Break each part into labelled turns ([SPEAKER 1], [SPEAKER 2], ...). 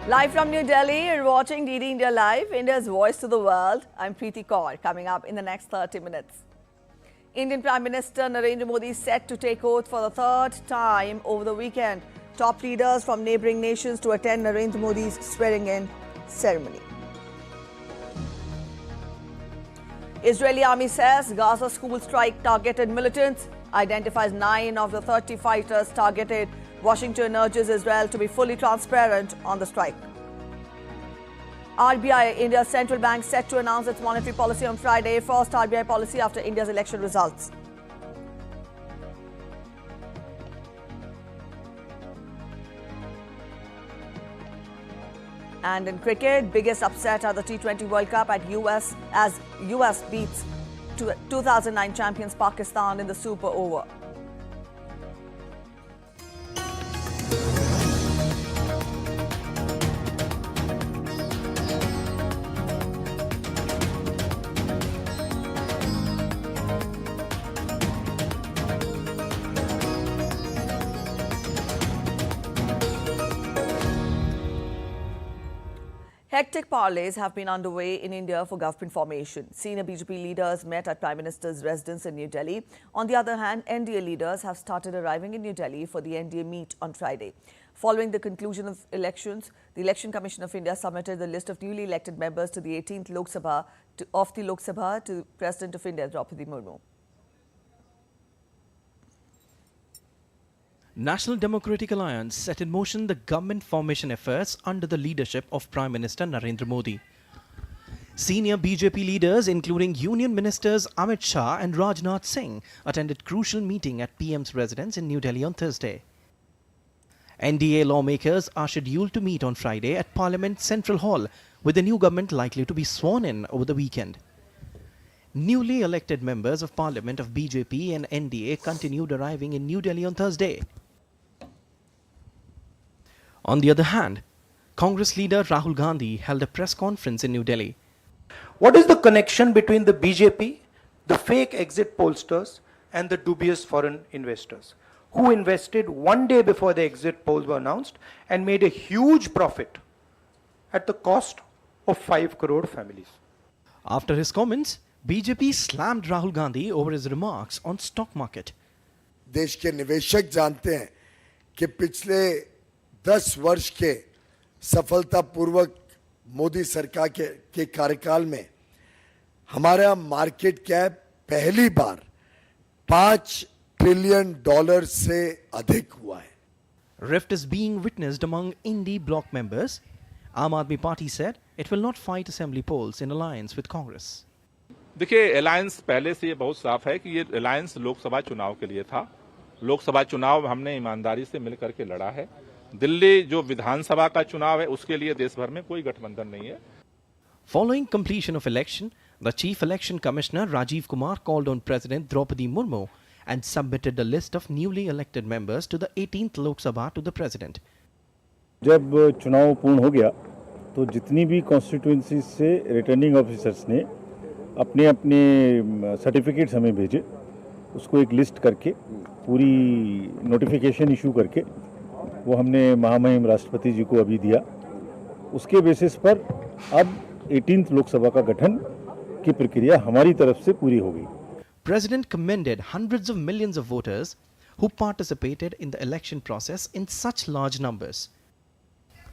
[SPEAKER 1] Live from New Delhi, you're watching DD India Live, India's voice to the world. I'm Preeti Kaur. Coming up in the next 30 minutes. Indian Prime Minister Narendra Modi is set to take oath for the third time over the weekend. Top leaders from neighbouring nations to attend Narendra Modi's swearing-in ceremony. Israeli army says Gaza school strike targeted militants, identifies 9 of the 30 fighters targeted. Washington urges Israel to be fully transparent on the strike. RBI, India's central bank, set to announce its monetary policy on Friday, first RBI policy after India's election results. And in cricket, biggest upset at the T20 World Cup at US as US beats 2009 champions Pakistan in the Super Over. Hectic parleys have been underway in India for government formation. Senior BJP leaders met at Prime Minister's residence in New Delhi. On the other hand, NDA leaders have started arriving in New Delhi for the NDA meet on Friday. Following the conclusion of elections, the Election Commission of India submitted the list of newly elected members to the 18th Lok Sabha to President of India, Draupadi Murmu.
[SPEAKER 2] National Democratic Alliance set in motion the government formation efforts under the leadership of Prime Minister Narendra Modi. Senior BJP leaders including Union Ministers Amit Shah and Rajnath Singh attended crucial meeting at PM's residence in New Delhi on Thursday. NDA lawmakers are scheduled to meet on Friday at Parliament Central Hall, with the new government likely to be sworn in over the weekend. Newly elected members of Parliament of BJP and NDA continued arriving in New Delhi on Thursday. On the other hand, Congress leader Rahul Gandhi held a press conference in New Delhi.
[SPEAKER 3] What is the connection between the BJP, the fake exit pollsters, and the dubious foreign investors who invested one day before the exit polls were announced and made a huge profit at the cost of 5 crore families?
[SPEAKER 2] After his comments, BJP slammed Rahul Gandhi over his remarks on stock market.
[SPEAKER 4] देश के निवेशक जानते हैं कि पिछले 10 वर्ष के सफलतापूर्वक मोदी सरकार के कार्यकाल में हमारा मार्केट कैप पहली बार $5 ट्रिलियन से अधिक हुआ है.
[SPEAKER 2] Rift is being witnessed among Indie bloc members. Aam Aadmi Party said it will not fight assembly polls in alliance with Congress.
[SPEAKER 5] देखिए, अलायंस पहले से ये बहुत साफ है कि ये अलायंस लोकसभा चुनाव के लिए था. लोकसभा चुनाव हमने ईमानदारी से मिलकर के लड़ा है. दिल्ली जो विधानसभा का चुनाव है उसके लिए देश भर में कोई गठबंधन नहीं है.
[SPEAKER 2] Following completion of election, the Chief Election Commissioner Rajiv Kumar called on President Draupadi Murmu and submitted the list of newly elected members to the 18th Lok Sabha to the President.
[SPEAKER 6] जब चुनाव पूर्ण हो गया तो जितनी भी constituency से returning officers ने अपने अपने सर्टिफिकेट्स हमें भेजे, उसको एक लिस्ट करके पूरी नोटिफिकेशन इशू करके वो हमने महामहिम राष्ट्रपति जी को अभी दिया. उसके बेसिस पर अब 18th लोकसभा का गठन की प्रक्रिया हमारी तरफ से पूरी हो गई.
[SPEAKER 2] President commended hundreds of millions of voters who participated in the election process in such large numbers.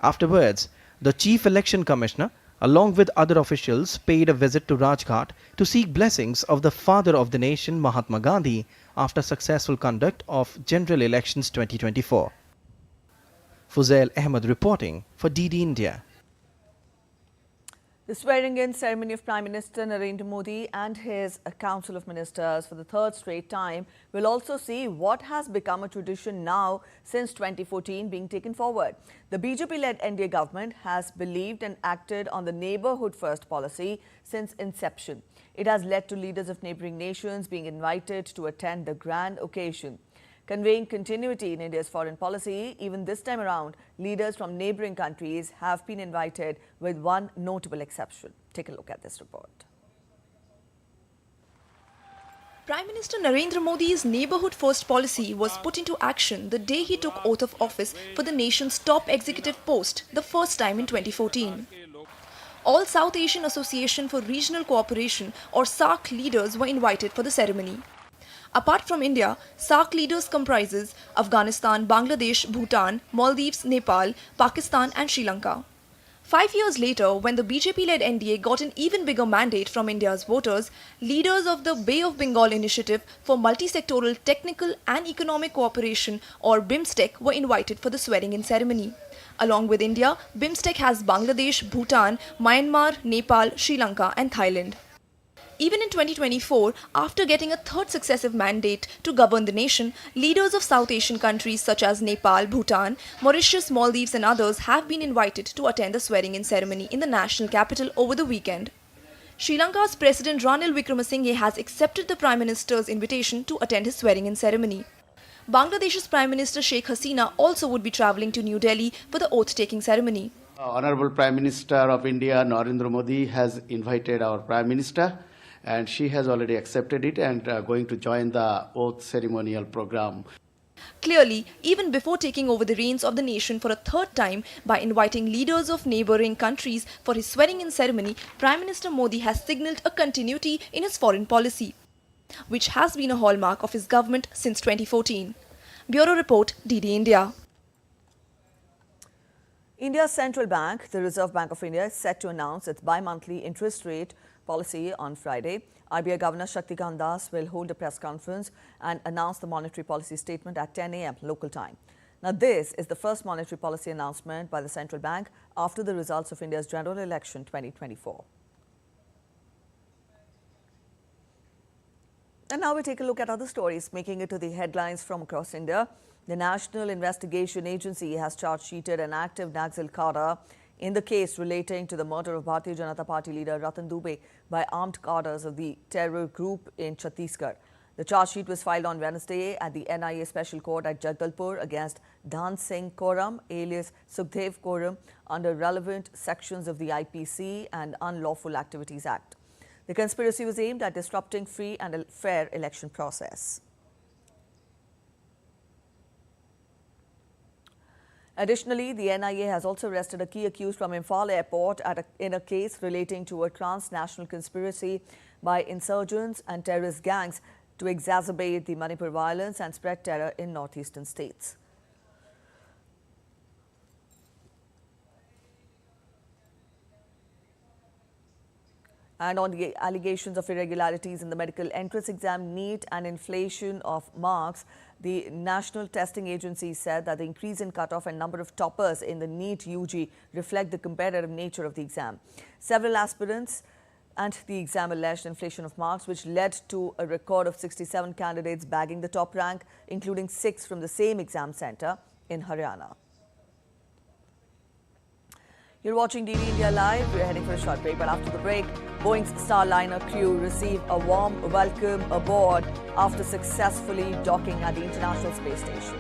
[SPEAKER 2] Afterwards, the Chief Election Commissioner, along with other officials, paid a visit to Rajghat to seek blessings of the father of the nation, Mahatma Gandhi, after successful conduct of General Elections 2024. Fuzail Ahmed reporting for DD India.
[SPEAKER 1] The swearing-in ceremony of Prime Minister Narendra Modi and his Council of Ministers for the third straight time will also see what has become a tradition now since 2014 being taken forward. The BJP-led NDA government has believed and acted on the neighbourhood first policy since inception. It has led to leaders of neighbouring nations being invited to attend the grand occasion. Conveying continuity in India's foreign policy, even this time around, leaders from neighbouring countries have been invited with one notable exception. Take a look at this report.
[SPEAKER 7] Prime Minister Narendra Modi's neighbourhood first policy was put into action the day he took oath of office for the nation's top executive post, the first time in 2014. All South Asian Association for Regional Cooperation or SAARC leaders were invited for the ceremony. Apart from India, SAARC leaders comprises Afghanistan, Bangladesh, Bhutan, Maldives, Nepal, Pakistan and Sri Lanka. 5 years later, when the BJP-led NDA got an even bigger mandate from India's voters, leaders of the Bay of Bengal Initiative for Multi-Sectoral Technical and Economic Cooperation or BIMSTEC were invited for the swearing-in ceremony. Along with India, BIMSTEC has Bangladesh, Bhutan, Myanmar, Nepal, Sri Lanka and Thailand. Even in 2024, after getting a third successive mandate to govern the nation, leaders of South Asian countries such as Nepal, Bhutan, Mauritius, Maldives and others have been invited to attend the swearing-in ceremony in the national capital over the weekend. Sri Lanka's President Ranil Wickremesinghe has accepted the Prime Minister's invitation to attend his swearing-in ceremony. Bangladesh's Prime Minister Sheikh Hasina also would be travelling to New Delhi for the oath-taking ceremony.
[SPEAKER 8] Honorable Prime Minister of India, Narendra Modi, has invited our Prime Minister, and she has already accepted it and going to join the oath ceremonial program.
[SPEAKER 7] Clearly, even before taking over the reins of the nation for a third time by inviting leaders of neighbouring countries for his swearing-in ceremony, Prime Minister Modi has signalled a continuity in his foreign policy, which has been a hallmark of his government since 2014. Bureau Report, DD India.
[SPEAKER 1] India's central bank, the Reserve Bank of India, is set to announce its bi-monthly interest rate policy on Friday. RBI Governor Shaktikant Das will hold a press conference and announce the monetary policy statement at 10 a.m. local time. Now, this is the first monetary policy announcement by the central bank after the results of India's general election 2024. And now we take a look at other stories making it to the headlines from across India. The National Investigation Agency has charge-sheeted an active Naxal cadre in the case relating to the murder of Bharatiya Janata Party leader Ratan Dubey by armed cadres of the terror group in Chhattisgarh. The charge sheet was filed on Wednesday at the NIA Special Court at Jagdalpur against Dhan Singh Koram alias Sukhdev Koram under relevant sections of the IPC and Unlawful Activities Act. The conspiracy was aimed at disrupting free and fair election process. Additionally, the NIA has also arrested a key accused from Imphal Airport in a case relating to a transnational conspiracy by insurgents and terrorist gangs to exacerbate the Manipur violence and spread terror in northeastern states. And on the allegations of irregularities in the medical entrance exam, NEET, and inflation of marks, the National Testing Agency said that the increase in cutoff and number of toppers in the NEET UG reflect the competitive nature of the exam. Several aspirants and the exam alleged inflation of marks, which led to a record of 67 candidates bagging the top rank, including 6 from the same exam centre in Haryana. You're watching DD India Live. We're heading for a short break, but after the break, Boeing's Starliner crew receive a warm welcome aboard after successfully docking at the International Space Station.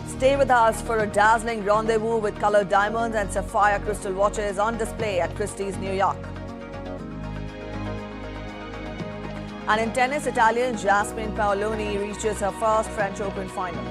[SPEAKER 1] Stay with us for a dazzling rendezvous with colored diamonds and sapphire crystal watches on display at Christie's, New York. And in tennis, Italian Jasmine Paoloni reaches her first French Open final.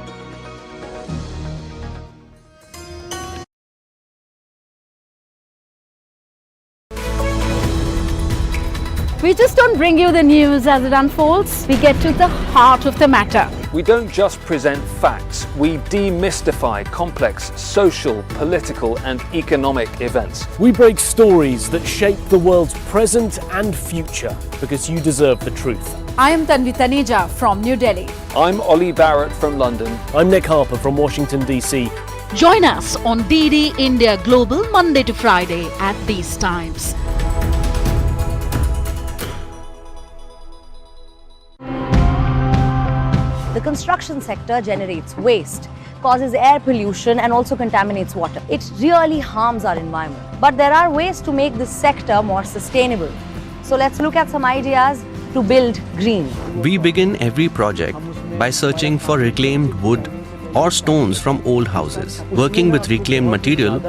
[SPEAKER 9] We just don't bring you the news as it unfolds. We get to the heart of the matter.
[SPEAKER 10] We don't just present facts, we demystify complex social, political and economic events.
[SPEAKER 11] We break stories that shape the world's present and future because you deserve the truth.
[SPEAKER 9] I am Tanvi Taneja from New Delhi.
[SPEAKER 10] I'm Ollie Barrett from London.
[SPEAKER 11] I'm Nick Harper from Washington, D.C.
[SPEAKER 12] Join us on DD India Global Monday to Friday at these times.
[SPEAKER 13] The construction sector generates waste, causes air pollution and also contaminates water. It really harms our environment. But there are ways to make this sector more sustainable. So let's look at some ideas to build green.
[SPEAKER 14] We begin every project by searching for reclaimed wood, or stones from old houses. Working with reclaimed material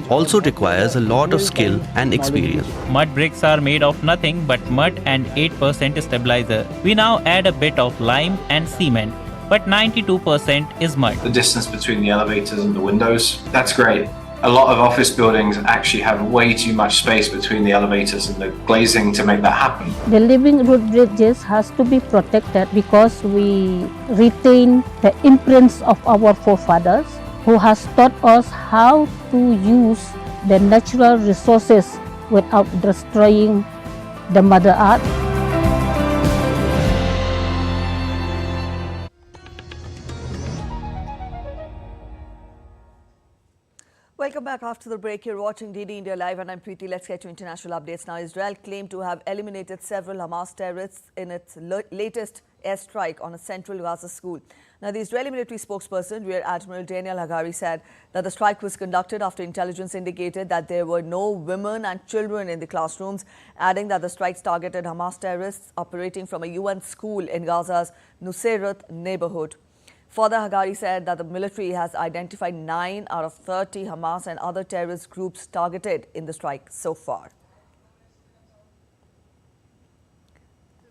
[SPEAKER 14] also requires a lot of skill and experience.
[SPEAKER 15] Mud bricks are made of nothing but mud and 8% stabilizer. We now add a bit of lime and cement, but 92% is mud.
[SPEAKER 16] The distance between the elevators and the windows, that's great. A lot of office buildings actually have way too much space between the elevators and the glazing to make that happen.
[SPEAKER 17] The living root bridges has to be protected because we retain the imprints of our forefathers who has taught us how to use the natural resources without destroying the Mother Earth.
[SPEAKER 1] Welcome back after the break. You're watching DD India Live and I'm Preeti. Let's get to international updates now. Israel claimed to have eliminated several Hamas terrorists in its latest airstrike on a central Gaza school. Now, the Israeli military spokesperson, Rear Admiral Daniel Hagari, said that the strike was conducted after intelligence indicated that there were no women and children in the classrooms, adding that the strikes targeted Hamas terrorists operating from a UN school in Gaza's Nuseirat neighborhood. Further, Hagari said that the military has identified 9 out of 30 Hamas and other terrorist groups targeted in the strike so far.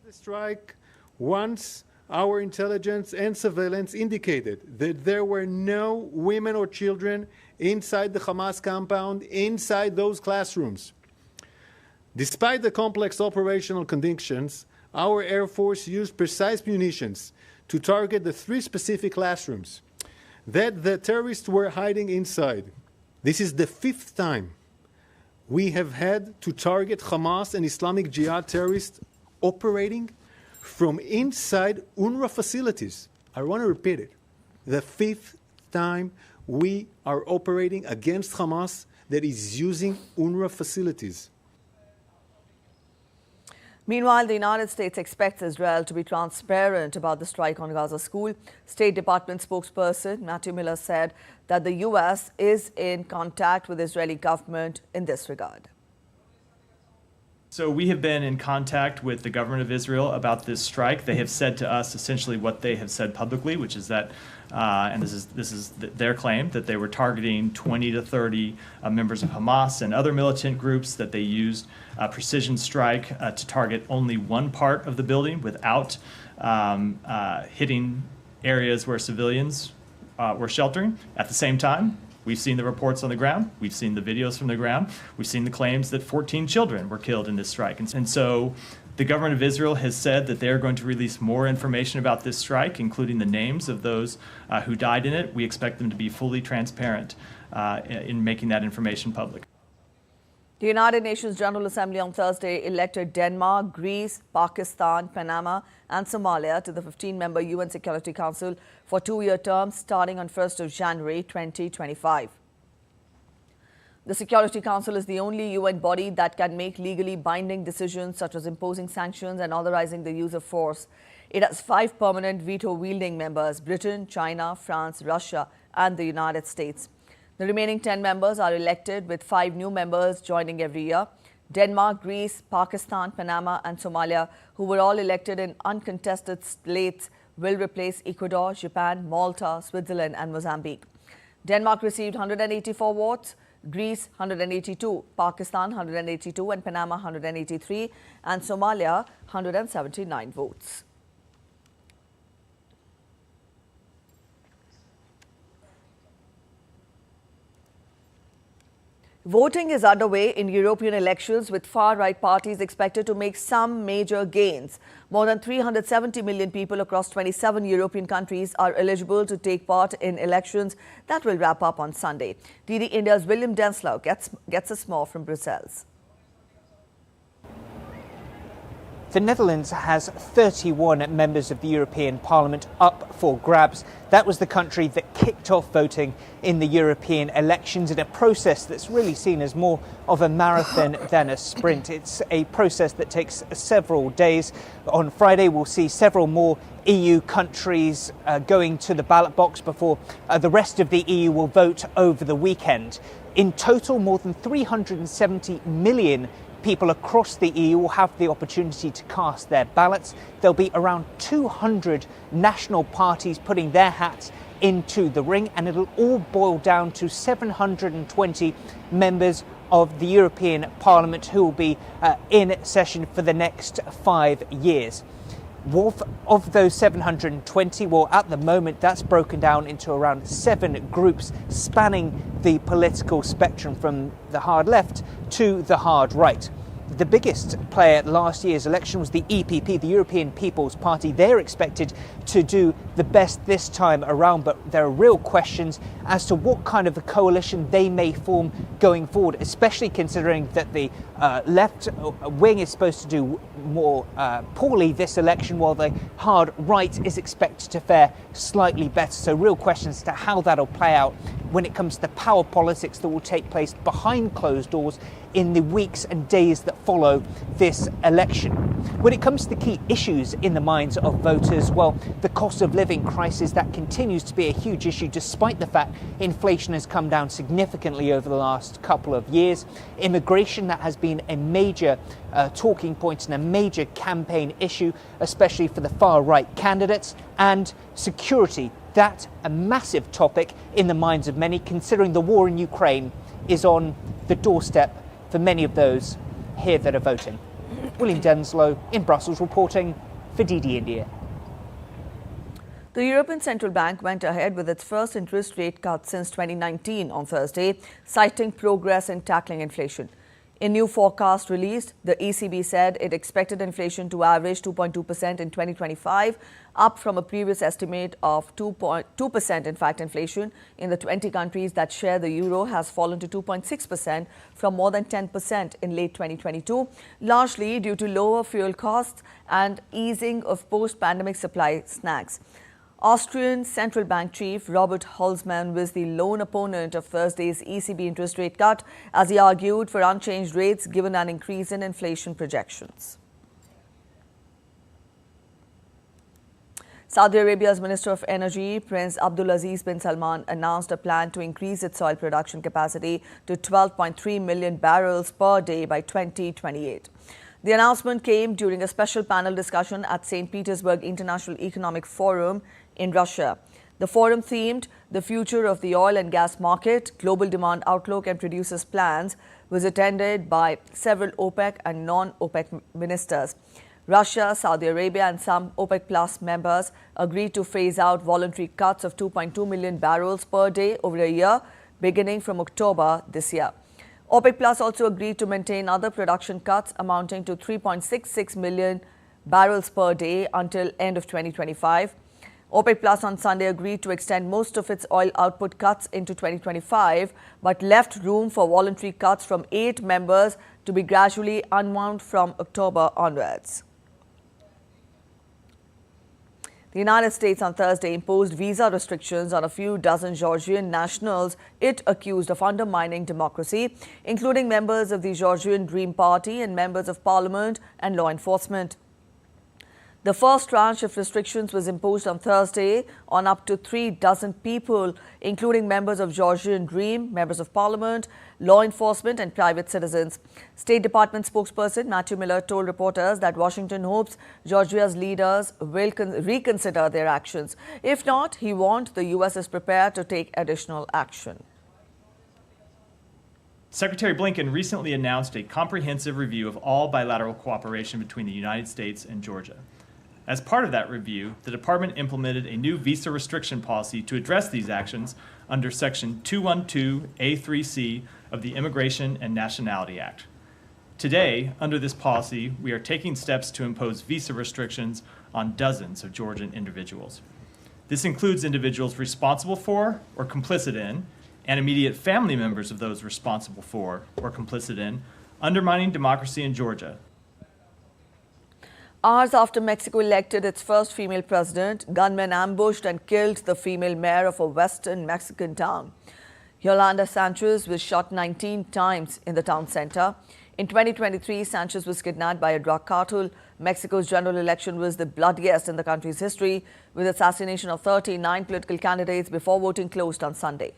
[SPEAKER 18] The strike, once our intelligence and surveillance indicated that there were no women or children inside the Hamas compound, inside those classrooms. Despite the complex operational conditions, our Air Force used precise munitions to target the 3 specific classrooms that the terrorists were hiding inside. This is the 5th time we have had to target Hamas and Islamic Jihad terrorists operating from inside UNRWA facilities. I want to repeat it. The 5th time we are operating against Hamas that is using UNRWA facilities.
[SPEAKER 1] Meanwhile, the United States expects Israel to be transparent about the strike on Gaza school. State Department spokesperson Matthew Miller said that the U.S. is in contact with the Israeli government in this regard.
[SPEAKER 19] So we have been in contact with the government of Israel about this strike. They have said to us essentially what they have said publicly, which is that, and this is their claim, that they were targeting 20 to 30 members of Hamas and other militant groups, that they used a precision strike to target only one part of the building without hitting areas where civilians were sheltering. At the same time, we've seen the reports on the ground. We've seen the videos from the ground. We've seen the claims that 14 children were killed in this strike. And so the government of Israel has said that they're going to release more information about this strike, including the names of those who died in it. We expect them to be fully transparent in making that information public.
[SPEAKER 1] The United Nations General Assembly on Thursday elected Denmark, Greece, Pakistan, Panama and Somalia to the 15-member UN Security Council for 2-year terms starting on 1st of January 2025. The Security Council is the only UN body that can make legally binding decisions such as imposing sanctions and authorizing the use of force. It has 5 permanent veto-wielding members: Britain, China, France, Russia and the United States. The remaining 10 members are elected, with 5 new members joining every year. Denmark, Greece, Pakistan, Panama and Somalia, who were all elected in uncontested slates, will replace Ecuador, Japan, Malta, Switzerland and Mozambique. Denmark received 184 votes, Greece 182, Pakistan 182 and Panama 183 and Somalia 179 votes. Voting is underway in European elections, with far-right parties expected to make some major gains. More than 370 million people across 27 European countries are eligible to take part in elections that will wrap up on Sunday. DD India's William Denslow gets us more from Brussels.
[SPEAKER 20] The Netherlands has 31 members of the European Parliament up for grabs. That was the country that kicked off voting in the European elections in a process that's really seen as more of a marathon than a sprint. It's a process that takes several days. On Friday, we'll see several more EU countries going to the ballot box before the rest of the EU will vote over the weekend. In total, more than 370 million people across the EU will have the opportunity to cast their ballots. There'll be around 200 national parties putting their hats into the ring, and it'll all boil down to 720 members of the European Parliament who will be in session for the next 5 years. Of those 720, well, at the moment that's broken down into around 7 groups spanning the political spectrum from the hard left to the hard right. The biggest player at last year's election was the EPP, the European People's Party. They're expected to do the best this time around, but there are real questions as to what kind of a coalition they may form going forward, especially considering that the left wing is supposed to do more poorly this election, while the hard right is expected to fare slightly better. So real questions as to how that'll play out when it comes to the power politics that will take place behind closed doors in the weeks and days that follow this election. When it comes to the key issues in the minds of voters, well, the cost of living crisis, that continues to be a huge issue despite the fact inflation has come down significantly over the last couple of years. Immigration, that has been a major talking point and a major campaign issue, especially for the far-right candidates. And security, that's a massive topic in the minds of many, considering the war in Ukraine is on the doorstep for many of those here that are voting. William Denslow in Brussels reporting for DD India.
[SPEAKER 1] The European Central Bank went ahead with its first interest rate cut since 2019 on Thursday, citing progress in tackling inflation. In new forecast released, the ECB said it expected inflation to average 2.2% in 2025, up from a previous estimate of 2%. In fact, inflation in the 20 countries that share the euro has fallen to 2.6% from more than 10% in late 2022, largely due to lower fuel costs and easing of post-pandemic supply snags. Austrian Central Bank Chief Robert Holzmann was the lone opponent of Thursday's ECB interest rate cut, as he argued for unchanged rates given an increase in inflation projections. Saudi Arabia's Minister of Energy, Prince Abdulaziz bin Salman, announced a plan to increase its oil production capacity to 12.3 million barrels per day by 2028. The announcement came during a special panel discussion at St. Petersburg International Economic Forum in Russia. The forum themed "The Future of the Oil and Gas Market, Global Demand Outlook and Producers' Plans" was attended by several OPEC and non-OPEC ministers. Russia, Saudi Arabia and some OPEC Plus members agreed to phase out voluntary cuts of 2.2 million barrels per day over a year, beginning from October this year. OPEC Plus also agreed to maintain other production cuts amounting to 3.66 million barrels per day until end of 2025. OPEC Plus on Sunday agreed to extend most of its oil output cuts into 2025, but left room for voluntary cuts from 8 members to be gradually unwound from October onwards. The United States on Thursday imposed visa restrictions on a few dozen Georgian nationals it accused of undermining democracy, including members of the Georgian Dream Party and members of parliament and law enforcement. The first tranche of restrictions was imposed on Thursday on up to 36 people, including members of Georgian Dream, members of parliament, law enforcement and private citizens. State Department spokesperson Matthew Miller told reporters that Washington hopes Georgia's leaders will reconsider their actions. If not, he warned the U.S. is prepared to take additional action.
[SPEAKER 19] Secretary Blinken recently announced a comprehensive review of all bilateral cooperation between the United States and Georgia. As part of that review, the department implemented a new visa restriction policy to address these actions under Section 212A3C of the Immigration and Nationality Act. Today, under this policy, we are taking steps to impose visa restrictions on dozens of Georgian individuals. This includes individuals responsible for or complicit in, and immediate family members of those responsible for or complicit in, undermining democracy in Georgia.
[SPEAKER 1] Hours after Mexico elected its first female president, gunmen ambushed and killed the female mayor of a western Mexican town. Yolanda Sanchez was shot 19 times in the town center. In 2023, Sanchez was kidnapped by a drug cartel. Mexico's general election was the bloodiest in the country's history, with assassination of 39 political candidates before voting closed on Sunday.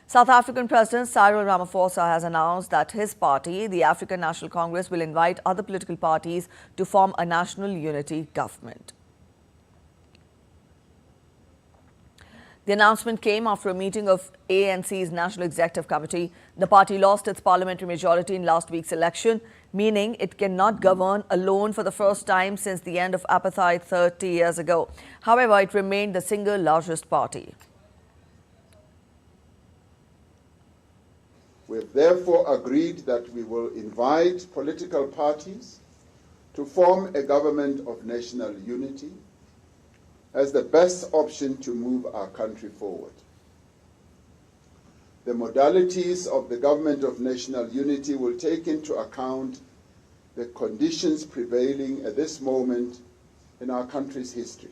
[SPEAKER 1] South African President Cyril Ramaphosa has announced that his party, the African National Congress, will invite other political parties to form a national unity government. The announcement came after a meeting of ANC's National Executive Committee. The party lost its parliamentary majority in last week's election, meaning it cannot govern alone for the first time since the end of apartheid 30 years ago. However, it remained the single largest party.
[SPEAKER 21] We have therefore agreed that we will invite political parties to form a government of national unity as the best option to move our country forward. The modalities of the government of national unity will take into account the conditions prevailing at this moment in our country's history.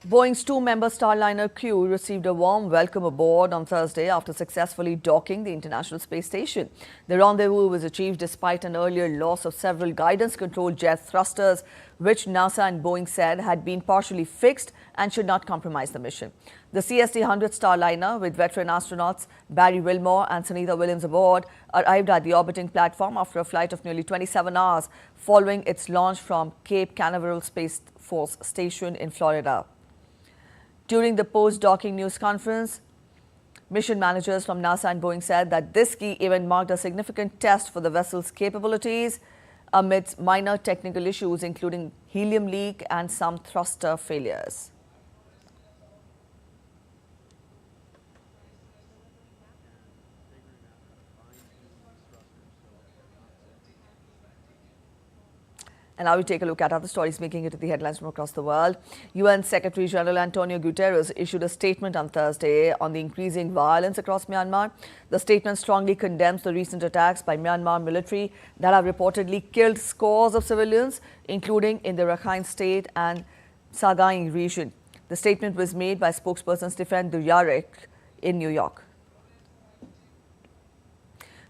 [SPEAKER 1] Boeing's two-member Starliner crew received a warm welcome aboard on Thursday after successfully docking the International Space Station. The rendezvous was achieved despite an earlier loss of several guidance-controlled jet thrusters, which NASA and Boeing said had been partially fixed and should not compromise the mission. The CST-100 Starliner, with veteran astronauts Barry Wilmore and Sunita Williams aboard, arrived at the orbiting platform after a flight of nearly 27 hours following its launch from Cape Canaveral Space Force Station in Florida. During the post-docking news conference, mission managers from NASA and Boeing said that this key event marked a significant test for the vessel's capabilities amidst minor technical issues, including helium leak and some thruster failures. And now we take a look at other stories making it to the headlines from across the world. UN Secretary General Antonio Guterres issued a statement on Thursday on the increasing violence across Myanmar. The statement strongly condemns the recent attacks by Myanmar military that have reportedly killed scores of civilians, including in the Rakhine State and Sagaing region. The statement was made by spokesperson Stephen Dujarric in New York.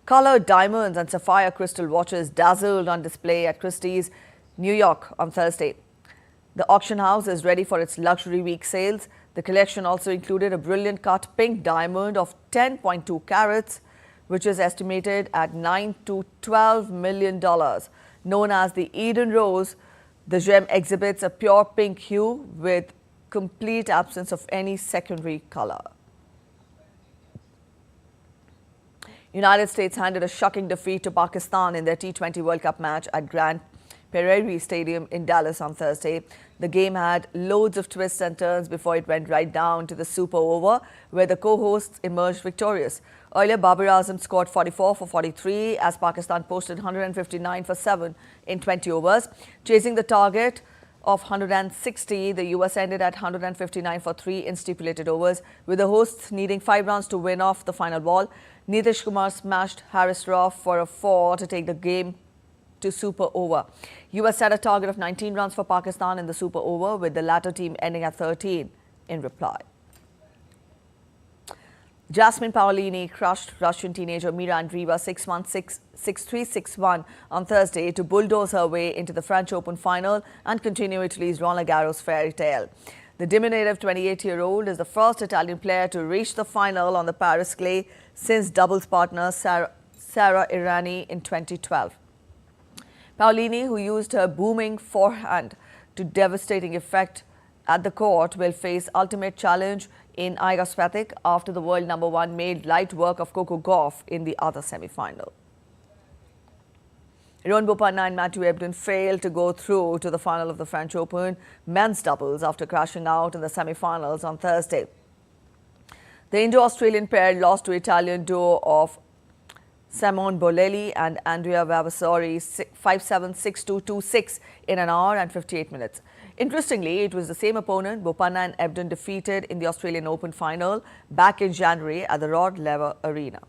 [SPEAKER 1] Colored diamonds and sapphire crystal watches dazzled on display at Christie's, New York on Thursday. The auction house is ready for its luxury week sales. The collection also included a brilliant cut pink diamond of 10.2 carats, which is estimated at $9 to $12 million. Known as the Eden Rose, the gem exhibits a pure pink hue with complete absence of any secondary color. United States handed a shocking defeat to Pakistan in their T20 World Cup match at Grand Prairie Stadium in Dallas on Thursday. The game had loads of twists and turns before it went right down to the super over, where the co-hosts emerged victorious. Earlier, Babar Azam scored 44 for 43 as Pakistan posted 159 for 7 in 20 overs. Chasing the target of 160, the US ended at 159 for 3 in stipulated overs, with the hosts needing 5 runs to win off the final ball. Nitish Kumar smashed Haris Rauf for a 4 to take the game to super over. US set a target of 19 runs for Pakistan in the super over, with the latter team ending at 13 in reply. Jasmine Paolini crushed Russian teenager Mira Andreeva 6-1, 6-3, 6-1 on Thursday to bulldoze her way into the French Open final and continue Italy's Roland Garros fairy tale. The diminutive 28-year-old is the first Italian player to reach the final on the Paris clay since doubles partner Sara Errani in 2012. Paolini, who used her booming forehand to devastating effect at the court, will face ultimate challenge in Iga Swiatek after the world number 1 made light work of Coco Gauff in the other semi-final. Rohan Bopanna and Matthew Ebden failed to go through to the final of the French Open men's doubles after crashing out in the semi-finals on Thursday. The Indo-Australian pair lost to Italian duo of Simone Bolelli and Andrea Vavasori 5-7, 6-2, 2-6 in an hour and 58 minutes. Interestingly, it was the same opponent Bopanna and Ebden defeated in the Australian Open final back in January at the Rod Laver Arena.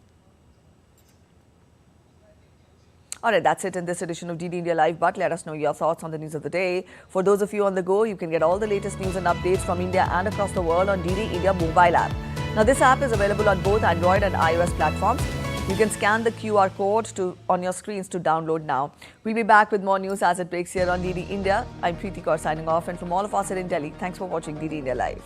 [SPEAKER 1] All right, that's it in this edition of DD India Live, but let us know your thoughts on the news of the day. For those of you on the go, you can get all the latest news and updates from India and across the world on DD India mobile app. Now, this app is available on both Android and iOS platforms. You can scan the QR code on your screens to download now. We'll be back with more news as it breaks here on DD India. I'm Preeti Kaur signing off, and from all of us here in Delhi, thanks for watching DD India Live.